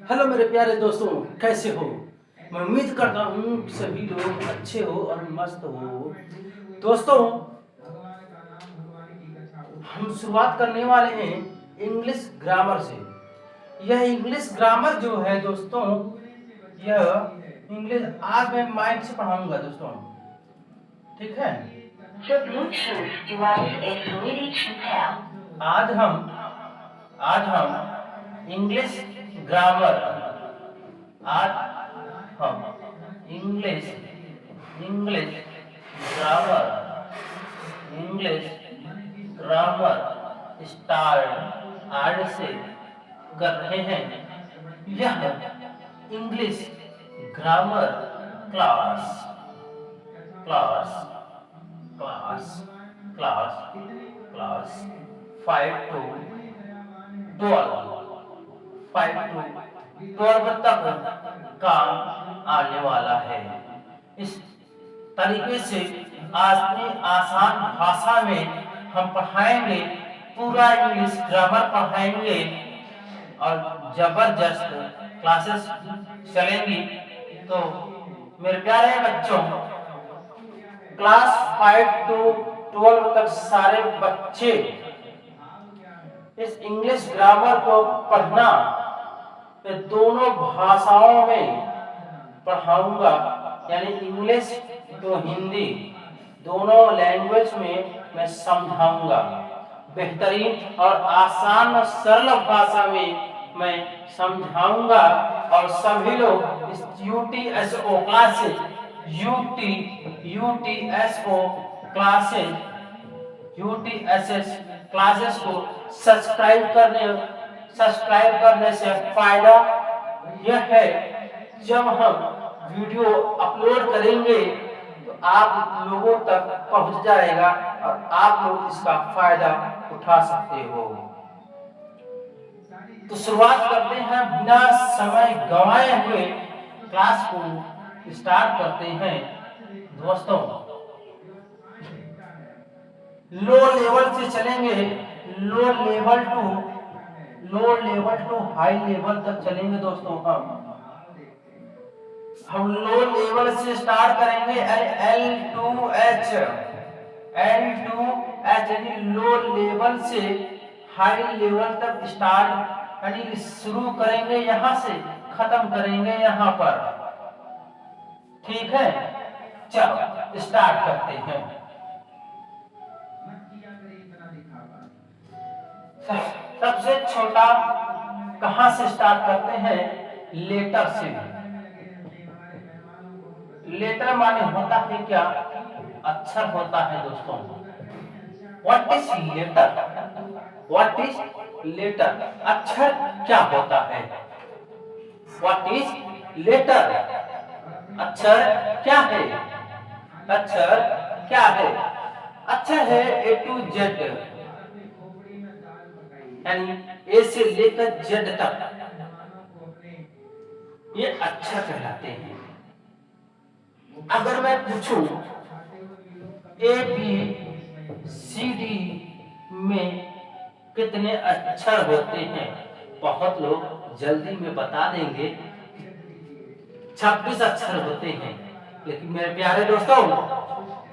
Hello मेरे प्यारे दोस्तों, कैसे हो? मैं उम्मीद करता हूँ कि सभी लोग अच्छे हो और मस्त हो। दोस्तों, हम शुरुआत करने वाले हैं इंग्लिश ग्रामर से। यह इंग्लिश ग्रामर जो है दोस्तों, यह इंग्लिश आज मैं माइंड से पढ़ाऊंगा दोस्तों, ठीक है? The Bluetooth device is ready to pair. आज हम इंग्लिश ग्रामर आज हम English English grammar English grammar start आज से कर रहे हैं। यह English grammar class class class class class 5 to 12 तक काम आने वाला है। इस तरीके से आसान भाषा में हम पढ़ाएंगे, पूरा इंग्लिश ग्रामर पढ़ाएंगे और जबरदस्त क्लासेस चलेंगी। तो मेरे प्यारे बच्चों, क्लास 5 to 12 तक सारे बच्चे इस इंग्लिश ग्रामर को पढ़ना, मैं दोनों भाषाओं में पढ़ाऊंगा, यानी इंग्लिश तो हिंदी, दोनों लैंग्वेज में मैं समझाऊंगा। बेहतरीन और आसान और सरल भाषा में मैं समझाऊंगा और सभी लोग इस UTSO क्लासेस UTSS क्लासेस को सब्सक्राइब करने से फायदा यह है, जब हम वीडियो अपलोड करेंगे तो आप लोगों तक पहुंच जाएगा और आप लोग इसका फायदा उठा सकते हो। तो शुरुआत करते हैं, बिना समय गंवाए हुए क्लास को स्टार्ट करते हैं। दोस्तों, लो लेवल से चलेंगे, low level to high level तक चलेंगे दोस्तों। हम लो लेवल से स्टार्ट करेंगे, L2H यानी लो लेवल से हाई लेवल तक स्टार्ट, यानी शुरू करेंगे यहाँ से, खत्म करेंगे यहाँ पर, ठीक है? चलो स्टार्ट करते हैं। सबसे छोटा कहां से स्टार्ट करते हैं? लेटर से। लेटर माने होता है क्या? अक्षर होता है दोस्तों। What is letter? What is letter? अक्षर क्या होता है? What is letter? अक्षर क्या है? अक्षर क्या है? अक्षर है A to Z, यानी A से लेकर Z तक, ये अक्षर कहलाते हैं। अगर मैं पूछूं ABCD में कितने अक्षर होते हैं, बहुत लोग जल्दी में बता देंगे 26 अक्षर होते हैं, लेकिन मेरे प्यारे दोस्तों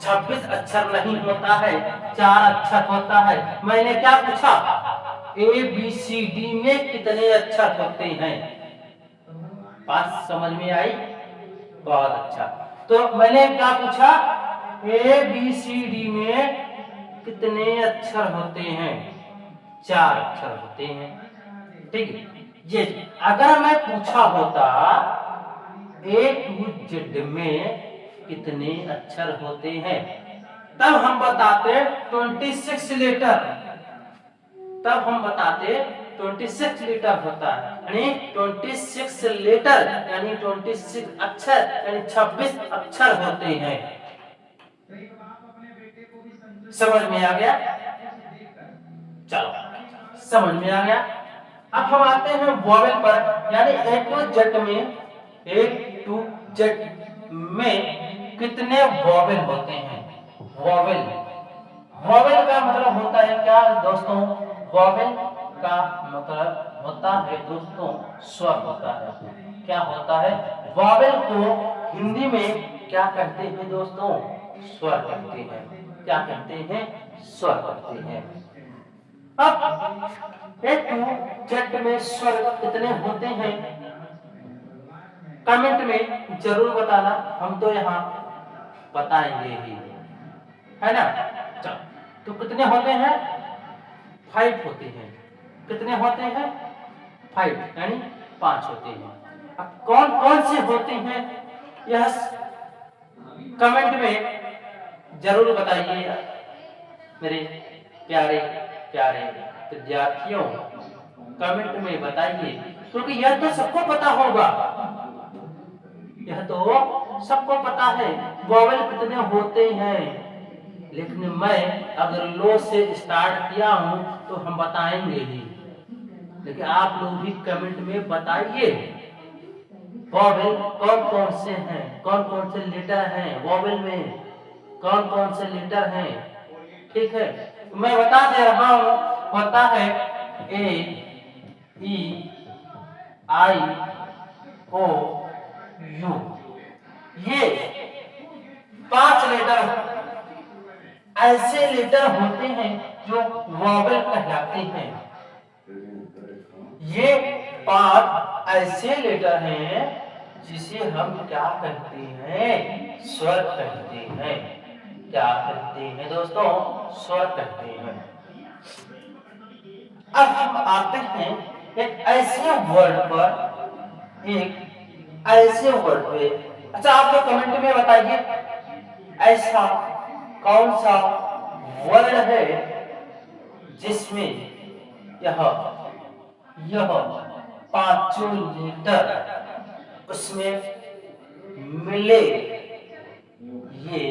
26 अक्षर नहीं होता है, 4 अक्षर होता है। मैंने क्या पूछा? ABCD में कितने अक्षर होते हैं? बात समझ में आई? बहुत अच्छा। तो मैंने क्या पूछा? ABCD में कितने अक्षर होते हैं? 4 अक्षर होते हैं, ठीक है? ये अगर मैं पूछा होता A to Z में कितने अक्षर होते हैं, तब हम बताते 26 लेटर, तब हम बताते 26 लेटर होता है, यानी 26 लेटर यानी 26 अक्षर, यानी 26 अक्षर होते हैं। समझ में आ गया? चलो समझ में आ गया। अब हम आते हैं वॉवेल पर, यानी A to Z में कितने वॉवेल होते हैं? वॉवेल का मतलब होता है क्या दोस्तों? वॉवेल का मतलब होता है दोस्तों स्वर होता है। क्या होता है? वॉवेल को हिंदी में क्या कहते हैं दोस्तों? स्वर कहते हैं। क्या कहते हैं? स्वर कहते हैं। अब ए टू जेड में स्वर कितने होते हैं? कमेंट में जरूर बताना, हम तो यहाँ बताएंगे ही, है ना। चलो, तो कितने होते हैं? 5 होते हैं। कितने होते हैं? 5 यानी 5 होते हैं। अब कौन कौन से होते हैं यह कमेंट में जरूर बताइए मेरे प्यारे प्यारे विद्यार्थियों। कमेंट में बताइए, क्योंकि यह तो सबको पता होगा, यह तो सबको पता है वॉवेल कितने होते हैं। लेकिन मैं अगर लो से स्टार्ट किया हूं तो हम बताएंगे ही, लेकिन आप लोग भी कमेंट में बताइए वॉवेल कौन कौन से हैं, कौन कौन से लेटर हैं वॉवेल में, कौन कौन से लेटर हैं। ठीक है, तो मैं बता दे रहा हूं, होता है ए ई आई ओ यू। ये 5 लेटर ऐसे लेटर होते हैं जो वॉवेल कहलाते हैं। ये 5 ऐसे लेटर हैं जिसे हम क्या कहते हैं? स्वर कहते हैं। क्या कहते हैं दोस्तों? स्वर कहते हैं। अब हम आते हैं एक ऐसे वर्ड पर, एक ऐसे वर्ड पे। अच्छा, आप लोग कमेंट में बताइए ऐसा कौन सा वर्ड है जिसमें यह 5 लेटर उसमें मिले, ये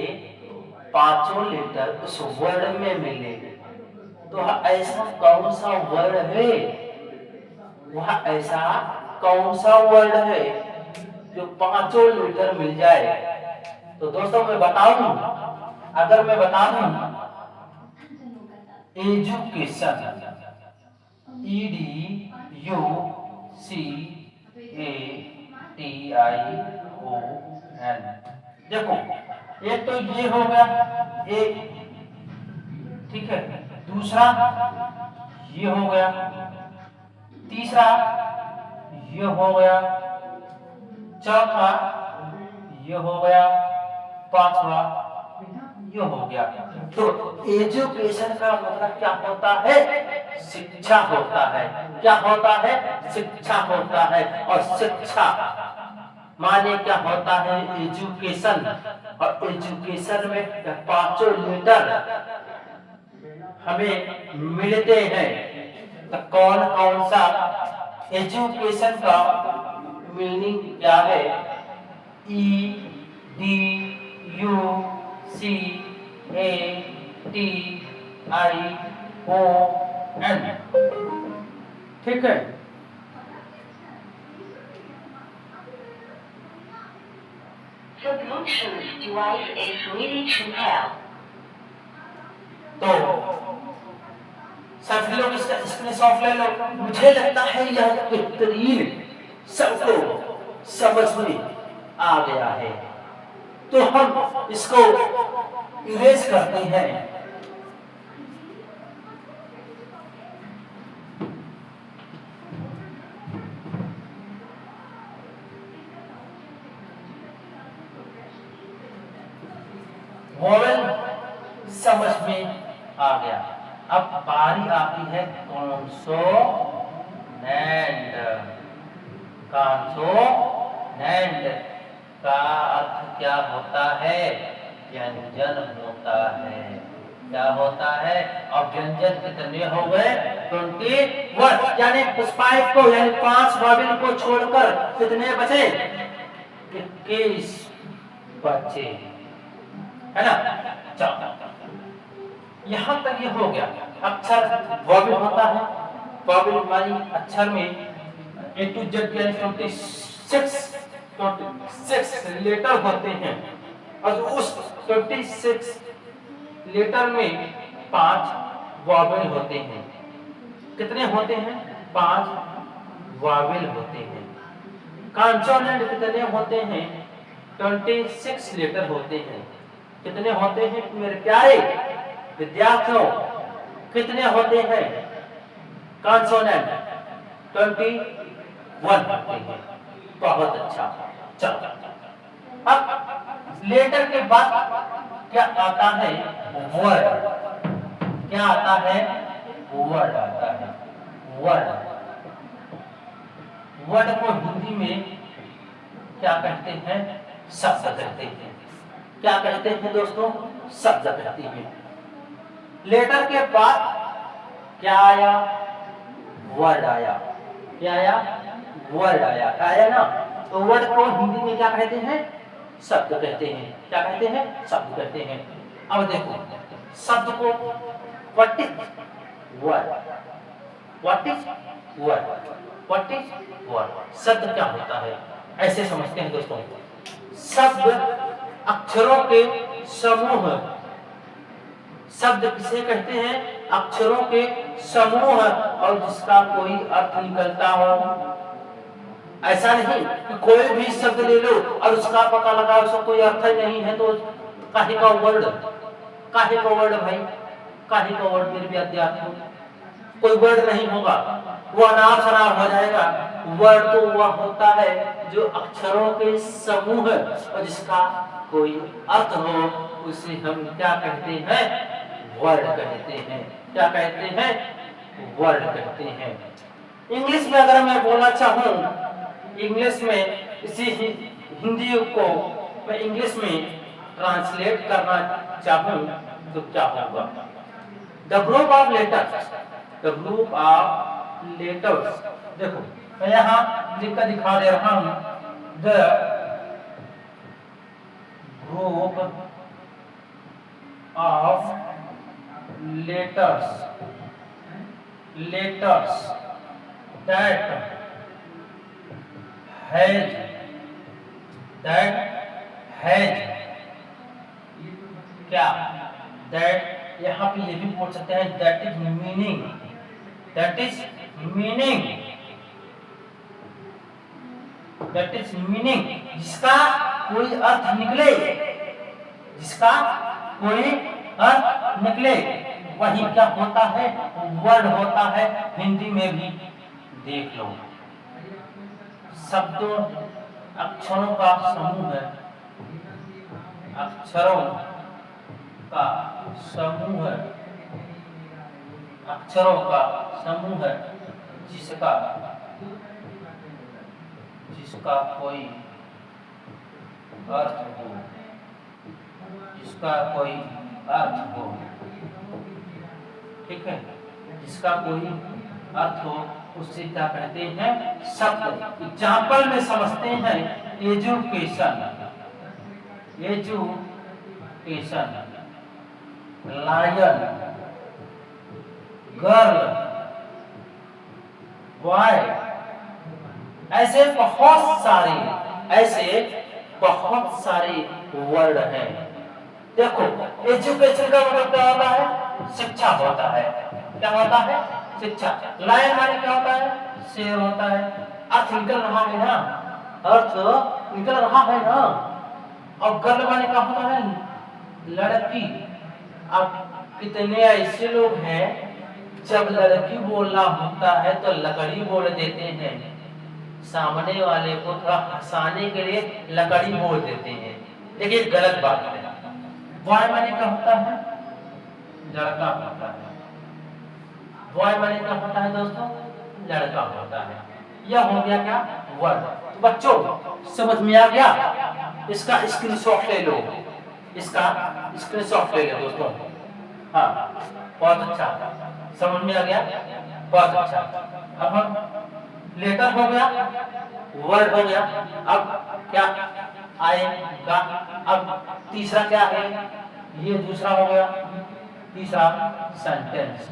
5 लेटर उस वर्ड में मिले। तो ऐसा कौन सा वर्ड है? वह ऐसा कौन सा वर्ड है जो 5 लेटर मिल जाए? तो दोस्तों मैं बताऊं, अगर मैं बता दूं एजुकेशन, EDUCATION। देखो, एक तो ये हो गया एक, ठीक है, दूसरा ये हो गया, तीसरा ये हो गया, चौथा ये हो गया, पांचवा ये हो गया। तो एजुकेशन का मतलब क्या होता है? शिक्षा होता है। क्या होता है? शिक्षा होता है। और शिक्षा माने क्या होता है? एजुकेशन। और एजुकेशन में 5 लेटर हमें मिलते हैं। तो कौन कौन सा एजुकेशन का मीनिंग क्या है? EDUCATION। ठीक है, The Bluetooth device is ready to pair. तो सभी लोग इसका स्क्रीनशॉट ले लो। मुझे लगता है यह बेहतरीन सबको समझ में आ गया है। तो हम इसको इरेज करते हैं। वॉवेल समझ में आ गया। अब बारी आती है कॉन्सोनेंट। कॉन्सोनेंट का अर्थ क्या होता है? व्यंजन होता है। क्या होता है? और व्यंजन कितने हो गए? 21, यानी उस 5 को, यानी 5 वॉवेल को छोड़कर कितने बचे? 21 बचे, है ना। चलो, यहां तक ये हो गया। अक्षर वॉवेल होता है। वॉवेल वाली अक्षर में A to Z यानी 26 लेटर होते हैं। और उस 26 लेटर में 5 वॉवेल होते हैं। कितने होते हैं? 5 वावेल होते हैं। कॉन्सोनेंट कितने होते हैं? 26 लेटर होते हैं। कितने होते हैं मेरे प्यारे विद्यार्थियों? कितने होते हैं कॉन्सोनेंट? 21 होते हैं। बहुत अच्छा। चलो अब लेटर के बाद क्या आता है? वर्ड। क्या आता है? वर्ड आता है। वर्ड। वर्ड को हिंदी में क्या कहते हैं? शब्द कहते हैं। क्या कहते हैं दोस्तों? शब्द कहते हैं। लेटर के बाद क्या आया? वर्ड आया। क्या आया? वर्ड आया। आया ना? तो वर्ड को हिंदी में क्या कहते हैं? शब्द कहते हैं। क्या कहते हैं? शब्द कहते हैं। अब देखो शब्द को what is word? What is word? What is word? शब्द क्या होता है? ऐसे समझते हैं दोस्तों। शब्द अक्षरों के समूह। शब्द किसे कहते हैं? अक्षरों के समूह, और जिसका कोई अर्थ निकलता हो। ऐसा नहीं कि कोई भी शब्द ले लो और उसका पता लगा उसका कोई अर्थ ही नहीं है तो काहे का वर्ड? काहे का वर्ड भाई? काहे का वर्ड मेरे विद्यार्थियों? कोई वर्ड नहीं होगा, वो अनाप शनाप हो जाएगा। वर्ड तो वह होता है जो अक्षरों के समूह और जिसका कोई अर्थ हो, उसे हम क्या कहते हैं? वर्ड कहते हैं। क्या कहते हैं? वर्ड कहते हैं। इंग्लिश में अगर मैं बोलना चाहूं, इंग्लिश में इसी हिंदी को मैं इंग्लिश में ट्रांसलेट करना चाहूं तो क्या होगा? The group of letters. The group of letters. देखो मैं यहाँ लिख कर दिखा दे रहा हूं। The group of letters. Letters that has क्या? that यहाँ पे ये भी बोल सकते हैं that is meaning। that is meaning। that is meaning जिसका कोई अर्थ निकले। जिसका कोई अर्थ निकले वही क्या होता है? वर्ड होता है। हिंदी में भी देख लो, शब्दों अक्षरों का समूह है। अक्षरों का समूह है। अक्षरों का समूह है जिसका कोई अर्थ हो। जिसका कोई अर्थ हो। ठीक है? जिसका कोई अर्थ हो उससे क्या कहते हैं? शब्द। एग्जाम्पल में समझते हैं education. Education, lion, girl, boy. ऐसे बहुत सारे वर्ड हैं। देखो एजुकेशन का मतलब क्या होता है? शिक्षा होता है। क्या होता है? शिक्षा। लायन माने क्या होता है? शेर होता है। अर्थ निकल रहा है ना? अर्थ निकल रहा है ना? और गर्ल माने क्या होता है? लड़की। अब कितने ऐसे लोग हैं जब लड़की बोलना होता है तो लकड़ी बोल देते हैं। सामने वाले को थोड़ा हंसाने के लिए लकड़ी बोल देते हैं। देखिए गलत बात है। बॉय माने क्या होता है? लड़का होता है। बॉय माने क्या होता है दोस्तों? लड़का होता है। यह हो गया क्या? वर्ड। तो बच्चों समझ में आ गया? इसका स्क्रीनशॉट ले लो। इसका स्क्रीनशॉट ले लो दोस्तों। हाँ बहुत अच्छा, समझ में आ गया? बहुत अच्छा। अब हम लेटर हो गया, वर्ड हो गया। अब क्या आएगा? अब तीसरा क्या है? ये दूसरा हो गया। तीसरा सेंटेंस।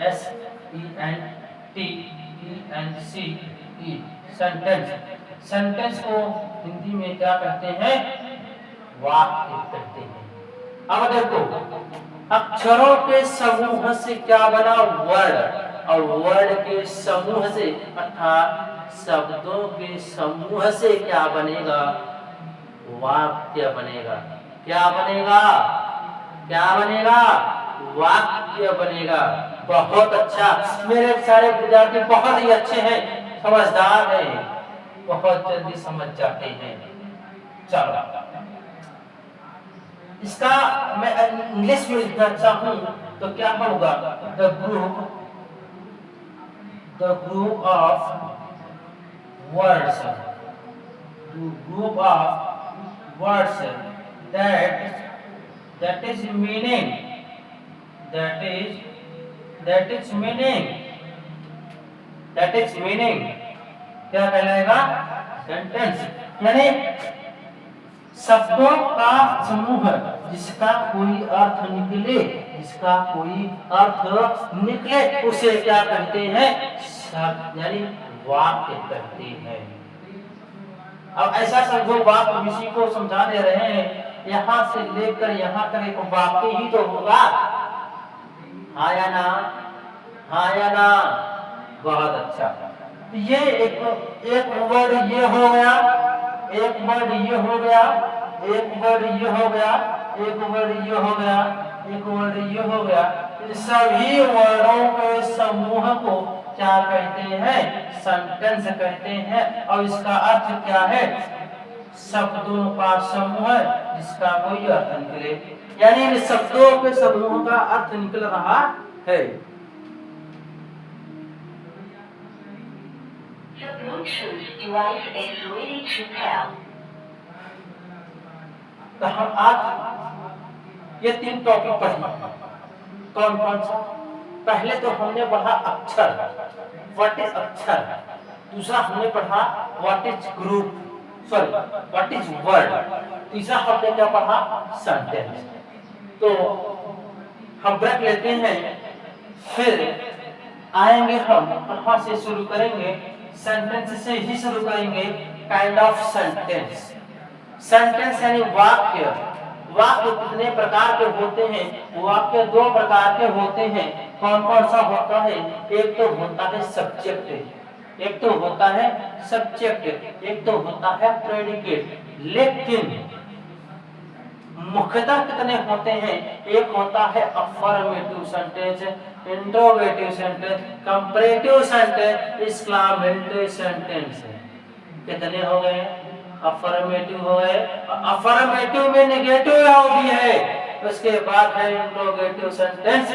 SENTENCE। सेंटेंस। सेंटेंस को हिंदी में क्या कहते हैं? वाक्य कहते हैं। अब देखो अक्षरों के समूह से क्या बना? वर्ड। और वर्ड के समूह से अर्थात शब्दों के समूह से क्या बनेगा, वाक्य बनेगा। क्या बनेगा, क्या बनेगा, वाक्य बनेगा। बहुत अच्छा, मेरे सारे विद्यार्थी बहुत ही अच्छे हैं, समझदार हैं, बहुत जल्दी समझ जाते हैं। चलो इसका मैं इंग्लिश में लिखना चाहूं तो क्या होगा, the group of words, group of words that is meaning, that is meaning क्या कहलाएगा, सेंटेंस, यानी शब्दों का समूह जिसका कोई अर्थ निकले, जिसका कोई अर्थ निकले उसे क्या कहते हैं, शब्द यानी वाक्य कहते हैं। अब ऐसा समझो, वाक्य किसी को समझा दे रहे हैं, यहाँ से लेकर यहाँ तक एक वाक्य ही तो होगा, हाँ या ना, हाँ या ना। बहुत अच्छा, ये एक वर्ड ये हो गया, एक वर्ड ये हो गया, एक वर्ड ये हो गया, एक वर्ड ये हो गया, एक वर्ड ये हो गया। इन सभी वर्डों के समूह को क्या कहते हैं, सेंटेंस कहते हैं। और इसका अर्थ क्या है, शब्दों का समूह जिसका कोई अर्थ निकले, यानी इन शब्दों के समूह का अर्थ निकल रहा है। The Bluetooth device is ready to pair. तो हम आज ये 3 टॉपिक पढ़े, कौन कौन सा। पहले तो हमने पढ़ा अक्षर, व्हाट इज अक्षर। दूसरा हमने पढ़ा what is group, sorry what is word. तीसरा हमने क्या पढ़ा, सेंटेंस। तो हम ब्रेक लेते हैं, फिर आएंगे हम कहाँ से शुरू करेंगे, सेंटेंस से ही शुरू करेंगे। काइंड ऑफ सेंटेंस, सेंटेंस यानी वाक्य। वाक्य कितने प्रकार के होते हैं, वाक्य 2 प्रकार के होते हैं। कौन कौन सा होता है, एक तो होता है सब्जेक्ट, एक तो होता है सब्जेक्ट, एक तो होता है प्रेडिकेट। लेकिन मुख्यतः कितने होते हैं, एक होता है affirmative sentence, interrogative sentence, comparative sentence, exclamatory sentence. कितने हो गए, अफर्मेटिव हो गए, अफर्मेटिव में नेगेटिव भी है, उसके बाद है इंट्रोगेटिव सेंटेंस,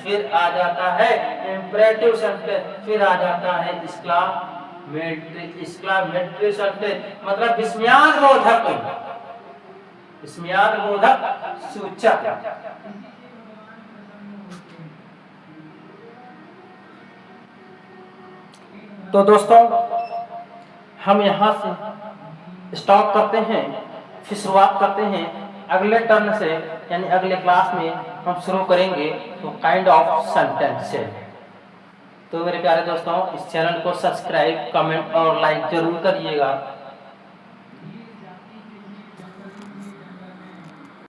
फिर आ जाता है इंपरेटिव सेंटेंस, फिर आ जाता है एक्सक्लेमेटरी सेंटेंस, मतलब विस्मयादिबोधक सूचक। तो दोस्तों हम यहाँ से स्टॉप करते हैं, फिर शुरुआत करते हैं अगले टर्न से, यानी अगले क्लास में हम शुरू करेंगे तो काइंड ऑफ सेंटेंस से। तो मेरे प्यारे दोस्तों, इस चैनल को सब्सक्राइब, कमेंट और लाइक जरूर करिएगा।